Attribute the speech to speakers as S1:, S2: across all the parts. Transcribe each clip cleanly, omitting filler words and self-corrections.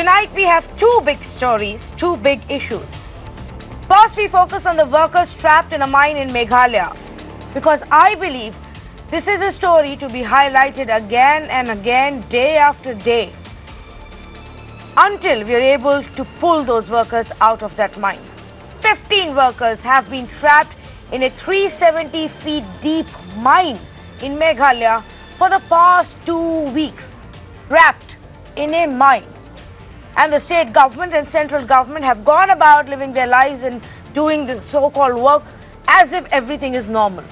S1: Tonight we have two big stories, two big issues. First, we focus on the workers trapped in a mine in Meghalaya, because I believe this is a story to be highlighted again and again, day after day, until we are able to pull those workers out of that mine. 15 workers have been trapped in a 370 feet deep mine in Meghalaya for the past 2 weeks, trapped in a mine. And the state government and central government have gone about living their lives and doing this so-called work as if everything is normal.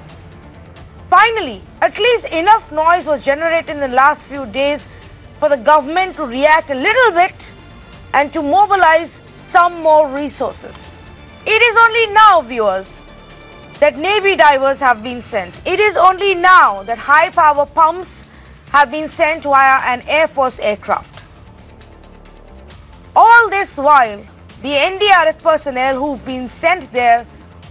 S1: Finally, at least enough noise was generated in the last few days for the government to react a little bit and to mobilize some more resources. It is only now, viewers, that Navy divers have been sent. It is only now that high-power pumps have been sent via an Air Force aircraft. All this while, the NDRF personnel who've been sent there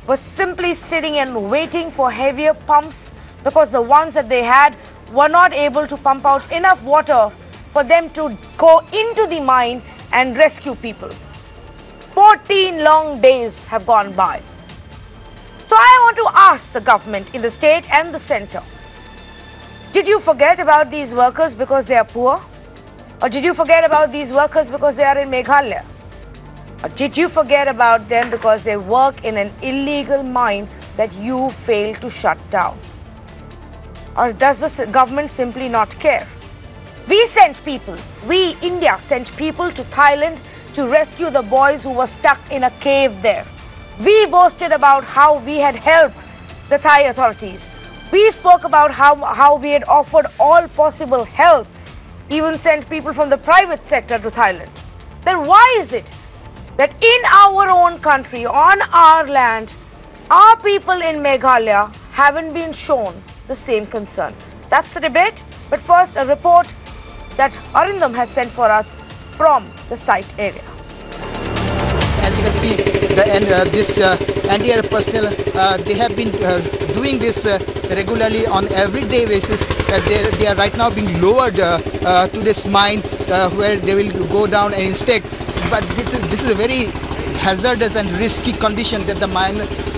S1: were simply sitting and waiting for heavier pumps because the ones that they had were not able to pump out enough water for them to go into the mine and rescue people. 14 long days have gone by. So I want to ask the government in the state and the center, did you forget about these workers because they are poor? Or did you forget about these workers because they are in Meghalaya? Or did you forget about them because they work in an illegal mine that you failed to shut down? Or does the government simply not care? We sent people, we, India, sent people to Thailand to rescue the boys who were stuck in a cave there. We boasted about how we had helped the Thai authorities. We spoke about how we had offered all possible help, even sent people from the private sector to Thailand. Then why is it that in our own country, on our land, our people in Meghalaya haven't been shown the same concern? That's the debate. But first, a report that Arindam has sent for us from the site area.
S2: As you can see, this NDRF personnel, they have been doing this regularly on everyday basis. They are right now being lowered to this mine where they will go down and inspect. But this is a very hazardous and risky condition that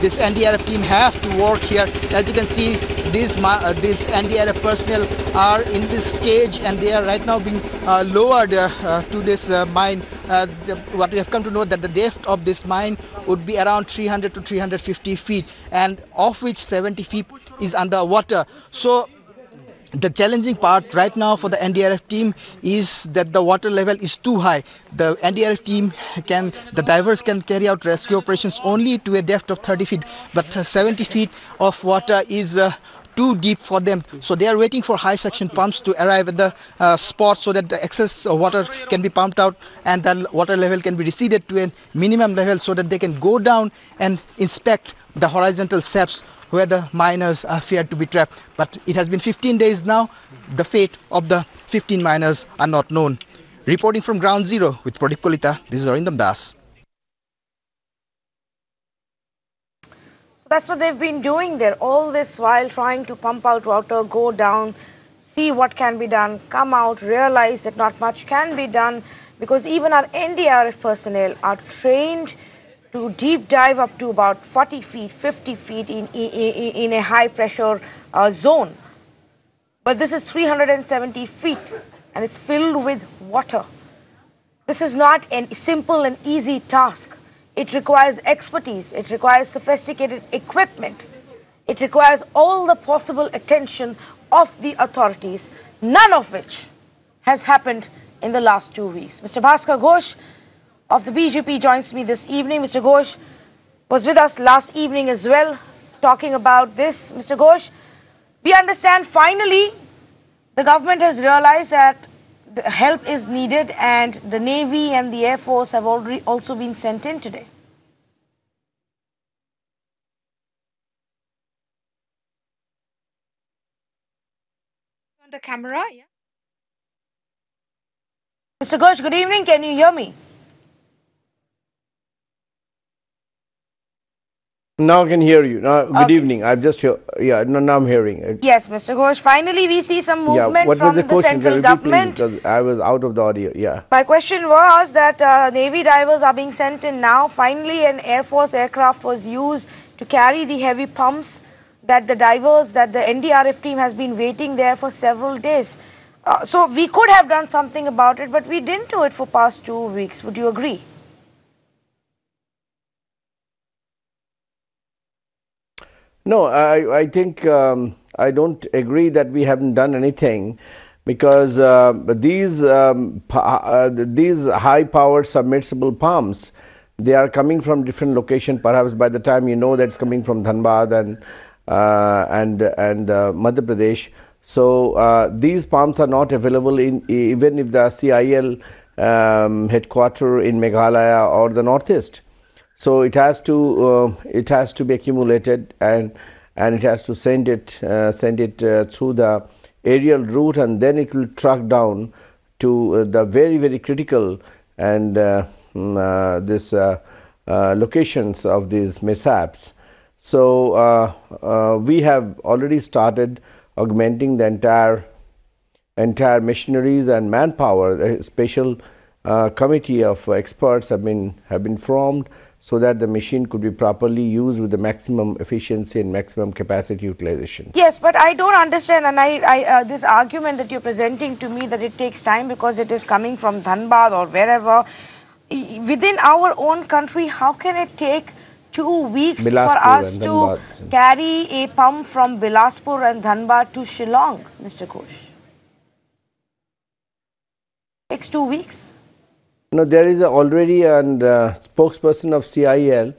S2: this NDRF team have to work here. As you can see, this NDRF personnel are in this cage and they are right now being lowered to this mine. What we have come to know that the depth of this mine would be around 300 to 350 feet, and of which 70 feet is underwater. So the challenging part right now for the NDRF team is that the water level is too high. The NDRF team the divers can carry out rescue operations only to a depth of 30 feet, but 70 feet of water is too deep for them. So they are waiting for high suction pumps to arrive at the spot so that the excess water can be pumped out and the water level can be receded to a minimum level so that they can go down and inspect the horizontal steps where the miners are feared to be trapped. But it has been 15 days now. The fate of the 15 miners are not known. Reporting from Ground Zero with Pradeep Kolita, this is Arindam Das.
S1: So that's what they've been doing there, all this while trying to pump out water, go down, see what can be done, come out, realize that not much can be done because even our NDRF personnel are trained to deep dive up to about 40 feet, 50 feet in a high pressure zone. But this is 370 feet and it's filled with water. This is not a simple and easy task. It requires expertise. It requires sophisticated equipment. It requires all the possible attention of the authorities, none of which has happened in the last 2 weeks. Mr. Bhaskar Ghosh of the BJP joins me this evening. Mr. Ghosh was with us last evening as well, talking about this. Mr. Ghosh, we understand finally the government has realized that the help is needed and the Navy and the Air Force have already also been sent in today. On the camera, yeah. Mr. Ghosh, good evening. Can you hear me?
S3: Now I can hear you. Now, good
S1: Okay.
S3: evening. I've just heard. Yeah, now I'm hearing it.
S1: Yes, Mr. Ghosh. Finally, we see some
S3: Yeah,
S1: movement
S3: what was
S1: from
S3: the
S1: the
S3: question? Can
S1: central
S3: you repeat, please,
S1: government.
S3: because I was out of the audio. Yeah.
S1: My question was that Navy divers are being sent in now. Finally, an Air Force aircraft was used to carry the heavy pumps that the divers, that the NDRF team has been waiting there for several days. So we could have done something about it, but we didn't do it for past 2 weeks. Would you agree?
S3: No, I think I don't agree that we haven't done anything, because these high-powered submersible pumps, they are coming from different location. Perhaps by the time you know that it's coming from Dhanbad and Madhya Pradesh. So these pumps are not available in even if the CIL headquarter in Meghalaya or the Northeast. So it has to be accumulated, and it has to send it through the aerial route, and then it will truck down to the very critical and this locations of these mishaps. So we have already started augmenting the entire machineries and manpower. A special committee of experts have been formed, so that the machine could be properly used with the maximum efficiency and maximum capacity utilization.
S1: Yes, but I don't understand, and this argument that you're presenting to me that it takes time because it is coming from Dhanbad or wherever, within our own country, how can it take 2 weeks for us to carry a pump from Bilaspur and Dhanbad to Shillong, Mr. Ghosh? It takes 2 weeks.
S3: No, there is already a spokesperson of CIL.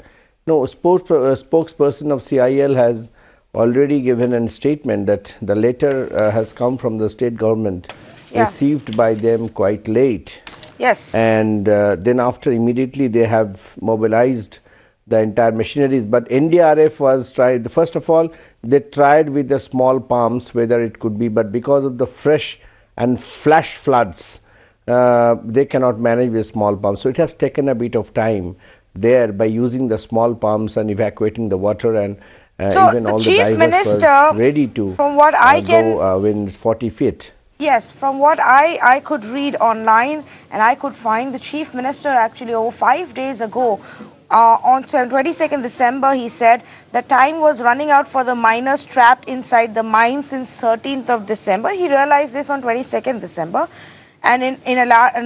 S3: No, spokesperson of CIL has already given a statement that the letter has come from the state government, received by them quite late.
S1: Yes.
S3: And then after, immediately they have mobilized the entire machineries. But NDRF was tried. First of all, they tried with the small pumps whether it could be, but because of the fresh and flash floods, they cannot manage with small pumps. So it has taken a bit of time there by using the small pumps and evacuating the water, and
S1: so
S3: even all the
S1: Chief
S3: divers
S1: Minister,
S3: were ready to
S1: from what I can
S3: go when it's 40 feet.
S1: Yes, from what I could read online, and I could find the Chief Minister actually over 5 days ago, on 22nd December, he said the time was running out for the miners trapped inside the mine since 13th of December. He realized this on 22nd December. And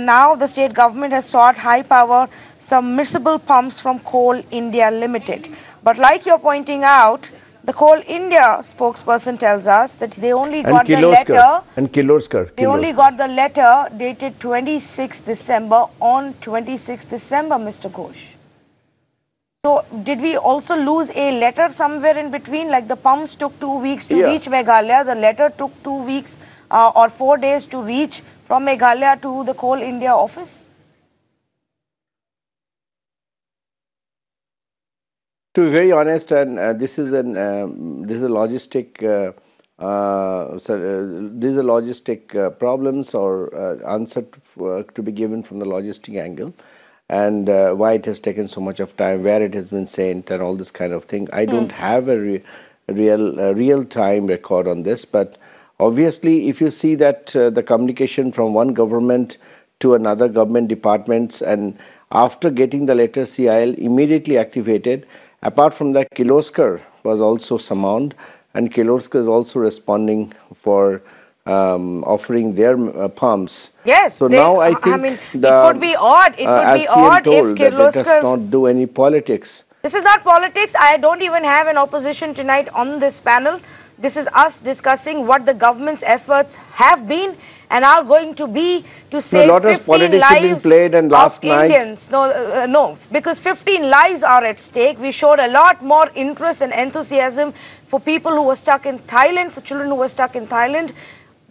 S1: now the state government has sought high-power submersible pumps from Coal India Limited. But like you're pointing out, the Coal India spokesperson tells us that they only got the letter.
S3: And Kirloskar.
S1: They only got the letter dated 26th December on 26th December, Mr. Ghosh. So did we also lose a letter somewhere in between? Like the pumps took 2 weeks to reach Meghalaya, the letter took 2 weeks or 4 days to reach from Meghalaya to the Coal India office?
S3: To be very honest, and this is a logistic problems or answer to be given from the logistic angle, and why it has taken so much of time, where it has been sent, and all this kind of thing. I don't have a real time record on this, but obviously, if you see that the communication from one government to another government departments, and after getting the letter, CIL immediately activated. Apart from that, Kirloskar was also summoned, and Kirloskar is also responding for offering their pumps.
S1: Yes.
S3: So now I think
S1: it would be odd. It would be odd if Kirloskar
S3: does not do any politics.
S1: This is not politics. I don't even have an opposition tonight on this panel. This is us discussing what the government's efforts have been and are going to be to save 15 lives
S3: played, and last
S1: of Indians. No, because 15 lives are at stake. We showed a lot more interest and enthusiasm for people who were stuck in Thailand, for children who were stuck in Thailand,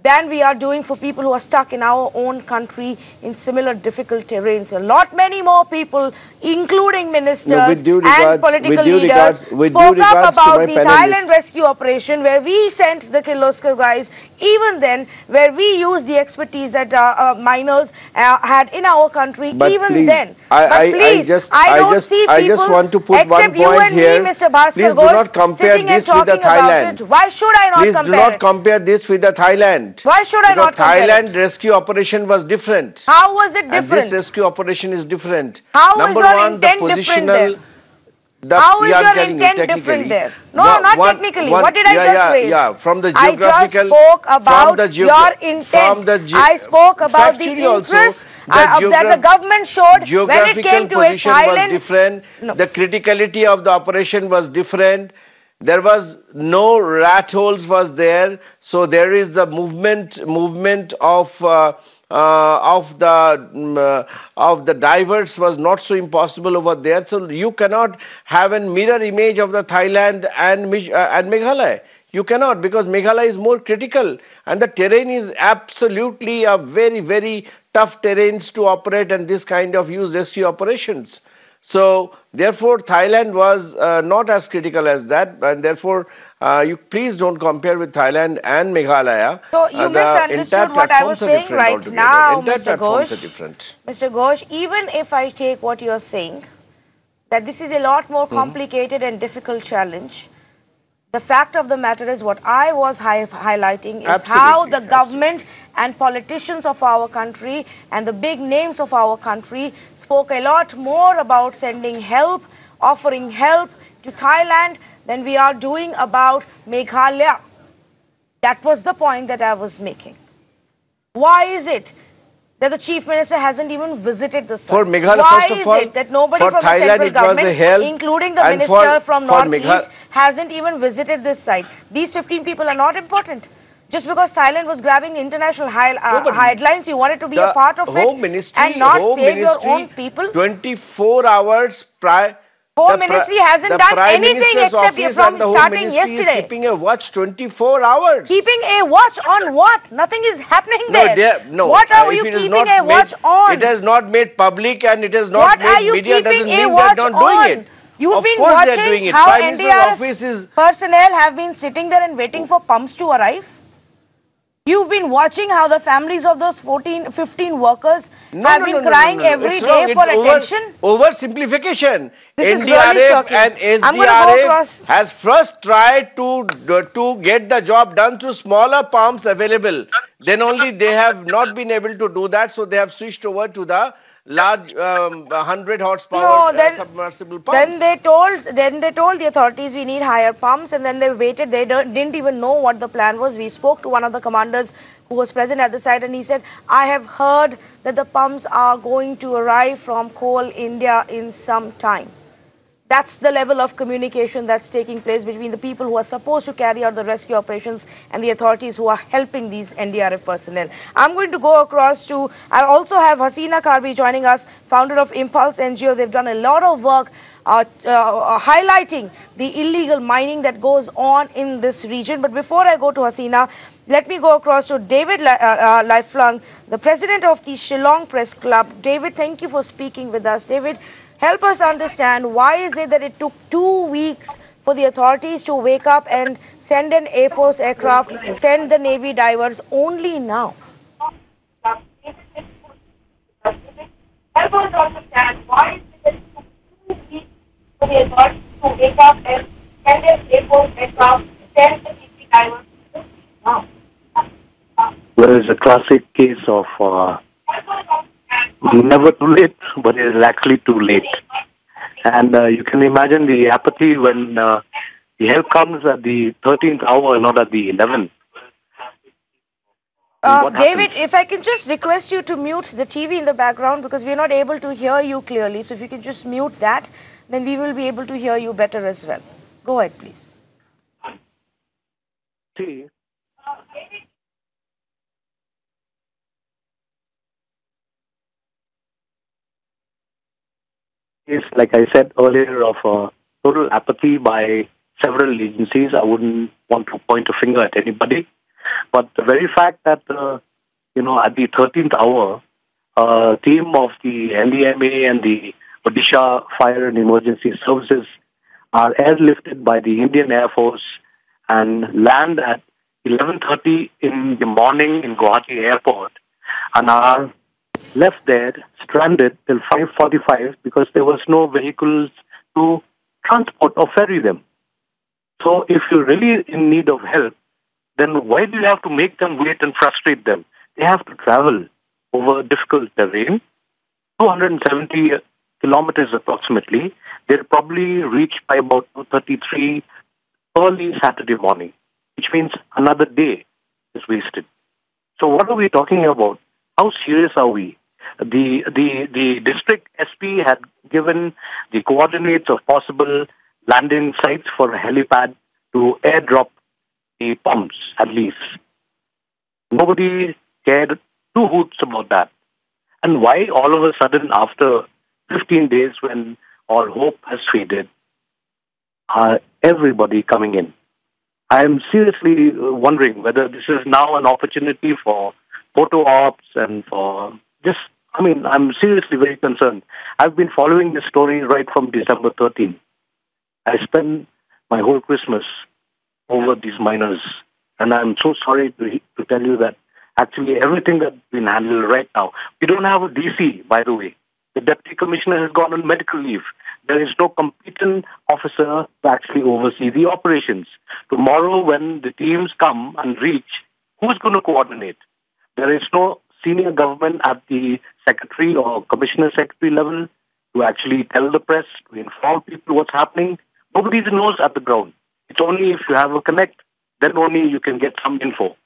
S1: than we are doing for people who are stuck in our own country in similar difficult terrains. A lot many more people, including ministers and political leaders, spoke up about the Thailand rescue operation where we sent the Kirloskar guys even then, where we use the expertise that miners had in our country,
S3: But
S1: even
S3: please,
S1: then. But please, I don't see
S3: I just
S1: people
S3: want to put one
S1: except you
S3: point
S1: and me,
S3: here.
S1: Mr. Bhaskar
S3: Please do
S1: Ghosh,
S3: not compare
S1: sitting and
S3: this with the
S1: talking about
S3: Thailand.
S1: it. Why should I not
S3: Please do
S1: compare
S3: not
S1: it?
S3: compare this with the Thailand.
S1: Why should I
S3: Because
S1: not compare
S3: Thailand
S1: it?
S3: rescue operation was different.
S1: How was it
S3: And this
S1: different?
S3: rescue operation is different.
S1: How is
S3: Number
S1: your
S3: one, the
S1: intent different there?
S3: positional.
S1: How is
S3: Yeah, I'm
S1: your
S3: telling you
S1: intent different
S3: technically.
S1: there? No, not technically. What did I just raise?
S3: From the
S1: I just
S3: geographical,
S1: spoke
S3: from
S1: about
S3: the
S1: your intent. I spoke about the
S3: factually also,
S1: interests that the government showed when it
S3: geographical
S1: came to a
S3: position was
S1: Thailand.
S3: different.
S1: No.
S3: The criticality of the operation was different. There was no rat holes was there, so there is the movement of the divers was not so impossible over there. So you cannot have a mirror image of the Thailand and Meghalaya. You cannot, because Meghalaya is more critical and the terrain is absolutely a very tough terrains to operate and this kind of use rescue operations. So therefore, Thailand was not as critical as that, and therefore, you please don't compare with Thailand and Meghalaya.
S1: So you
S3: The
S1: misunderstood
S3: entire
S1: what I was
S3: platforms are
S1: saying
S3: different
S1: right
S3: altogether.
S1: now,
S3: Entire
S1: Mr.
S3: platforms are
S1: Ghosh.
S3: different.
S1: Mr. Ghosh, even if I take what you're saying, that this is a lot more complicated and difficult challenge, the fact of the matter is what I was highlighting is how the government and politicians of our country and the big names of our country spoke a lot more about sending help, offering help to Thailand than we are doing about Meghalaya. That was the point that I was making. Why is it that the Chief Minister hasn't even visited the site?
S3: For Meghalaya,
S1: Why
S3: first of
S1: is
S3: all,
S1: it that nobody
S3: for
S1: from the
S3: Thailand
S1: central
S3: it was a
S1: government,
S3: help,
S1: including the
S3: and
S1: minister from
S3: for
S1: Northeast, hasn't even visited this site? These 15 people are not important. Just because Thailand was grabbing the international headlines, you wanted to be a part of it and not save your own people?
S3: 24 hours prior.
S1: Home Ministry hasn't done
S3: Prime
S1: anything
S3: Minister's
S1: except
S3: office
S1: from
S3: and the Home
S1: starting
S3: Ministry
S1: yesterday.
S3: is keeping a watch 24 hours.
S1: Keeping a watch on what? Nothing is happening
S3: No,
S1: there.
S3: no.
S1: What are
S3: If
S1: you
S3: it is
S1: keeping
S3: not
S1: a watch on?
S3: It has not made public and it has not
S1: What are
S3: made
S1: you
S3: media.
S1: keeping
S3: Doesn't
S1: a
S3: mean
S1: watch
S3: they're not doing
S1: on?
S3: it.
S1: You've
S3: Of
S1: been
S3: course they're
S1: watching
S3: doing it.
S1: how
S3: Prime Minister's office is.
S1: NDRF personnel have been sitting there and waiting for pumps to arrive. You've been watching how the families of those 15 workers have been crying every day for attention.
S3: Oversimplification.
S1: This is really
S3: NDRF
S1: shocking.
S3: and
S1: I'm going to go
S3: SDRF
S1: across.
S3: has first tried to get the job done through smaller pumps available. Then only they have not been able to do that, so they have switched over to the large 100 horsepower submersible pumps.
S1: Then they told the authorities we need higher pumps, and then they waited. They didn't even know what the plan was. We spoke to one of the commanders who was present at the site, and he said, I have heard that the pumps are going to arrive from Coal India in some time. That's the level of communication that's taking place between the people who are supposed to carry out the rescue operations and the authorities who are helping these NDRF personnel. I'm going to go across to, I also have Hasina Karbi joining us, founder of Impulse NGO. They've done a lot of work highlighting the illegal mining that goes on in this region. But before I go to Hasina, let me go across to David Lifelong, the president of the Shillong Press Club. David, thank you for speaking with us. David, help us understand why is it that it took 2 weeks for the authorities to wake up and send an Air Force aircraft, send the Navy divers only now?
S4: Help us understand why is it that it took 2 weeks for the authorities to wake up and send an Air Force aircraft, send the Navy divers now?
S5: Well, it's a classic case of never too late, but it is actually too late. And you can imagine the apathy when the help comes at the 13th hour, not at the 11th.
S1: David, if I can just request you to mute the TV in the background because we are not able to hear you clearly. So if you can just mute that, then we will be able to hear you better as well. Go ahead, please.
S5: See, it's like I said earlier of total apathy by several agencies. I wouldn't want to point a finger at anybody. But the very fact that, at the 13th hour, a team of the NDMA and the Odisha Fire and Emergency Services are airlifted by the Indian Air Force and land at 11:30 in the morning in Guwahati airport and are left there stranded till 5:45 because there was no vehicles to transport or ferry them. So if you're really in need of help, then why do you have to make them wait and frustrate them? They have to travel over difficult terrain, 270 kilometers approximately. They'll probably reach by about 2:33 early Saturday morning, which means another day is wasted. So what are we talking about? How serious are we? The district SP had given the coordinates of possible landing sites for a helipad to airdrop the pumps at least. Nobody cared two hoots about that. And why all of a sudden after 15 days when all hope has faded, are everybody coming in? I am seriously wondering whether this is now an opportunity for photo ops and for just, I'm seriously very concerned. I've been following this story right from December 13. I spent my whole Christmas over these miners, and I'm so sorry to tell you that actually everything that's been handled right now, we don't have a DC, by the way. The deputy commissioner has gone on medical leave. There is no competent officer to actually oversee the operations. Tomorrow, when the teams come and reach, who's going to coordinate? There is no senior government at the secretary or commissioner secretary level to actually tell the press, to inform people what's happening. Nobody knows at the ground. It's only if you have a connect, then only you can get some info.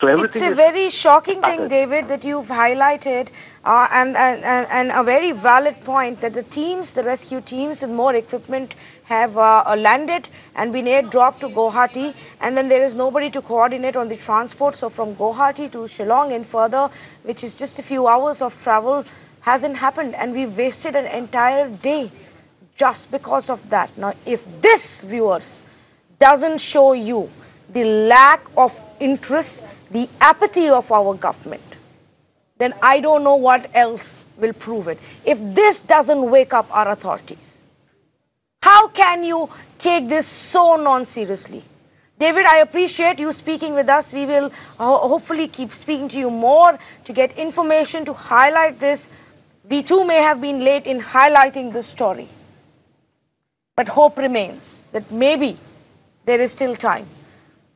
S5: So everything
S1: it's a very shocking thing, David, that you've highlighted, and a very valid point that the rescue teams with more equipment have landed and been airdropped to Guwahati, and then there is nobody to coordinate on the transport. So from Guwahati to Shillong and further, which is just a few hours of travel, hasn't happened, and we've wasted an entire day just because of that. Now, if this, viewers, doesn't show you the lack of interest, the apathy of our government, then I don't know what else will prove it. If this doesn't wake up our authorities, how can you take this so non-seriously? David, I appreciate you speaking with us. We will hopefully keep speaking to you more to get information to highlight this. We too may have been late in highlighting this story, but hope remains that maybe there is still time.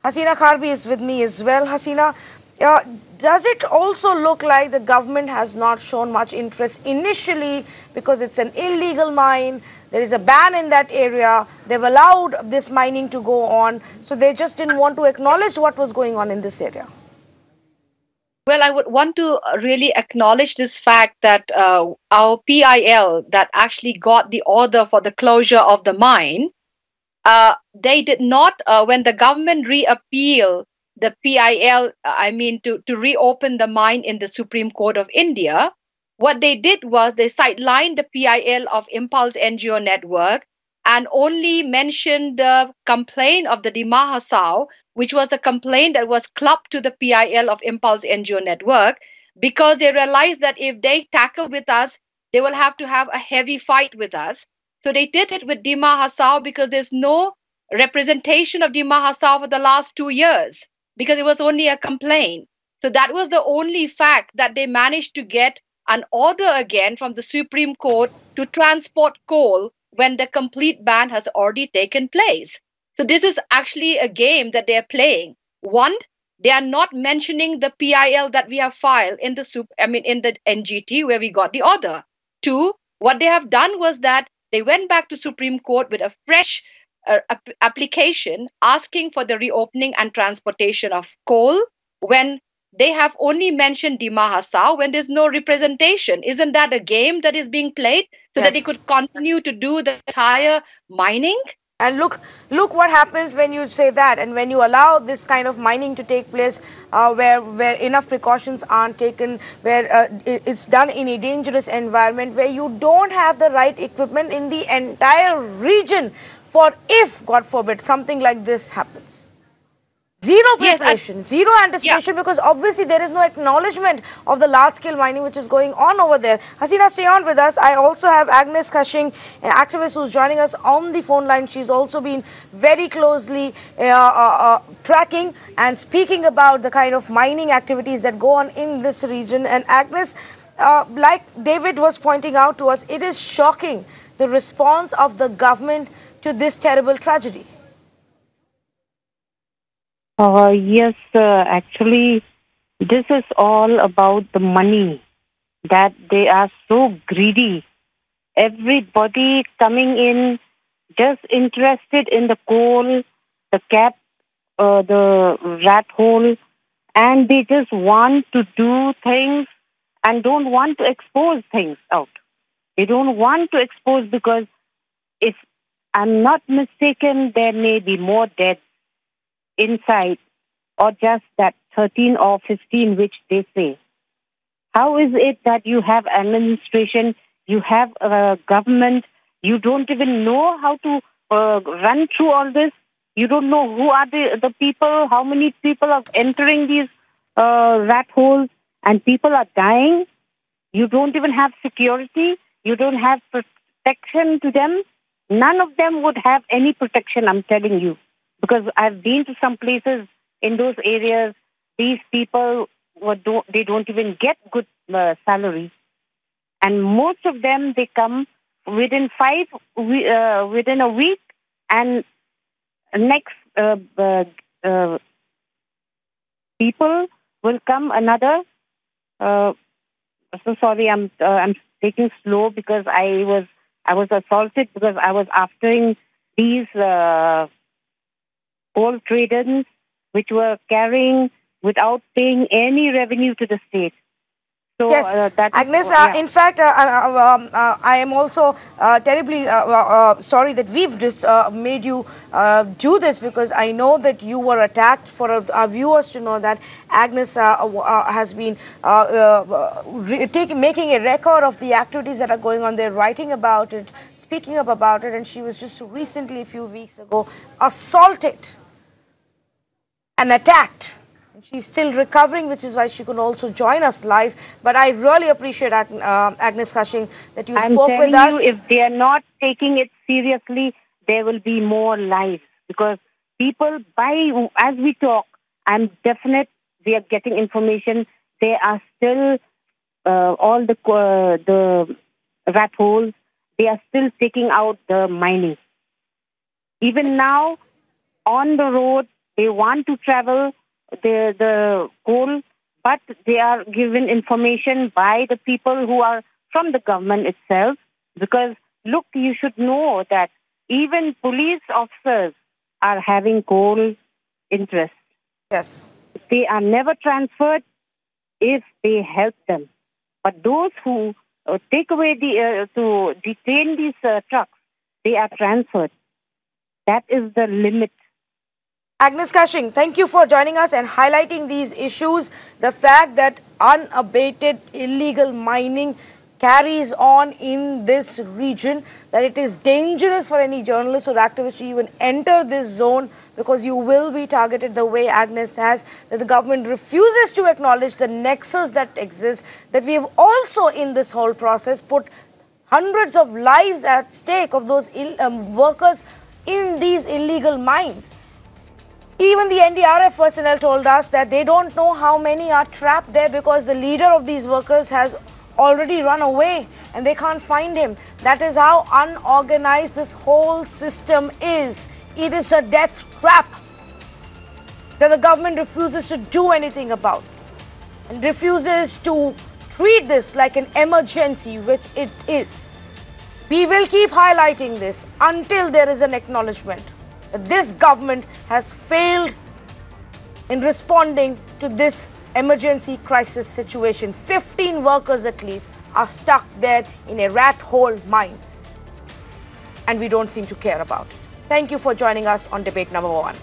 S1: Hasina Karbi is with me as well. Hasina, does it also look like the government has not shown much interest initially because it's an illegal mine? There is a ban in that area. They've allowed this mining to go on. So they just didn't want to acknowledge what was going on in this area.
S6: Well, I would want to really acknowledge this fact that our PIL that actually got the order for the closure of the mine, they did not, when the government reappeal the PIL, to reopen the mine in the Supreme Court of India, what they did was they sidelined the PIL of Impulse NGO Network and only mentioned the complaint of the Dima Hasao, which was a complaint that was clubbed to the PIL of Impulse NGO Network, because they realized that if they tackle with us, they will have to have a heavy fight with us. So they did it with Dima Hasao because there's no representation of Dima Hasao for the last 2 years because it was only a complaint. So that was the only fact that they managed to get an order again from the Supreme Court to transport coal when the complete ban has already taken place. So this is actually a game that they are playing. One, they are not mentioning the PIL that we have filed in the NGT where we got the order. Two, what they have done was that they went back to Supreme Court with a fresh application asking for the reopening and transportation of coal when they have only mentioned Dima Hasao when there's no representation. Isn't that a game that is being played so that they could continue to do the entire mining?
S1: And look what happens when you say that, and when you allow this kind of mining to take place where enough precautions aren't taken, where it's done in a dangerous environment, where you don't have the right equipment in the entire region for if, God forbid, something like this happens. Zero
S6: Yes,
S1: preparation, zero anticipation, because obviously there is no acknowledgement of the large-scale mining which is going on over there. Hasina, stay on with us. I also have Agnes Cushing, an activist who's joining us on the phone line. She's also been very closely tracking and speaking about the kind of mining activities that go on in this region. And Agnes, like David was pointing out to us, it is shocking, the response of the government to this terrible tragedy.
S7: Yes, actually, this is all about the money, that they are so greedy. Everybody coming in just interested in the coal, the cap, the rat hole, and they just want to do things and don't want to expose things out. They don't want to expose because if I'm not mistaken, there may be more deaths inside, or just that 13 or 15 which they say. How is it that you have administration, you have a government, you don't even know how to run through all this? You don't know who are the people, how many people are entering these rat holes, and people are dying. You don't even have security. You don't have protection to them. None of them would have any protection, I'm telling you. Because I've been to some places in those areas, these people, they don't even get good salary. And most of them, they come within within a week, and next people will come another. So sorry, I'm taking slow because I was assaulted because I was after these coal traders which were carrying without paying any revenue to the state. So
S1: Yes,
S7: that
S1: Agnes,
S7: is, yeah.
S1: in fact, I am also terribly sorry that we've just made you do this, because I know that you were attacked. For our viewers to know that Agnes has been making a record of the activities that are going on there, writing about it, speaking up about it, and she was just recently, a few weeks ago, assaulted and attacked. She's still recovering, which is why she could also join us live. But I really appreciate, Agnes Cushing, that you spoke with us.
S7: I'm telling you, if they are not taking it seriously, there will be more lives. Because people, as we talk, I'm definite they are getting information. They are still, all the rat holes, they are still taking out the mining. Even now, on the road, they want to travel the coal, but they are given information by the people who are from the government itself. Because, look, you should know that even police officers are having coal interest.
S1: Yes.
S7: They are never transferred if they help them. But those who take away to detain these trucks, they are transferred. That is the limit.
S1: Agnes Cushing, thank you for joining us and highlighting these issues. The fact that unabated illegal mining carries on in this region, that it is dangerous for any journalist or activist to even enter this zone, because you will be targeted the way Agnes has, that the government refuses to acknowledge the nexus that exists, that we have also in this whole process put hundreds of lives at stake of those workers in these illegal mines. Even the NDRF personnel told us that they don't know how many are trapped there, because the leader of these workers has already run away and they can't find him. That is how unorganized this whole system is. It is a death trap that the government refuses to do anything about, and refuses to treat this like an emergency, which it is. We will keep highlighting this until there is an acknowledgement that this government has failed in responding to this emergency crisis situation. 15 workers at least are stuck there in a rat hole mine, and we don't seem to care about it. Thank you for joining us on debate number 1.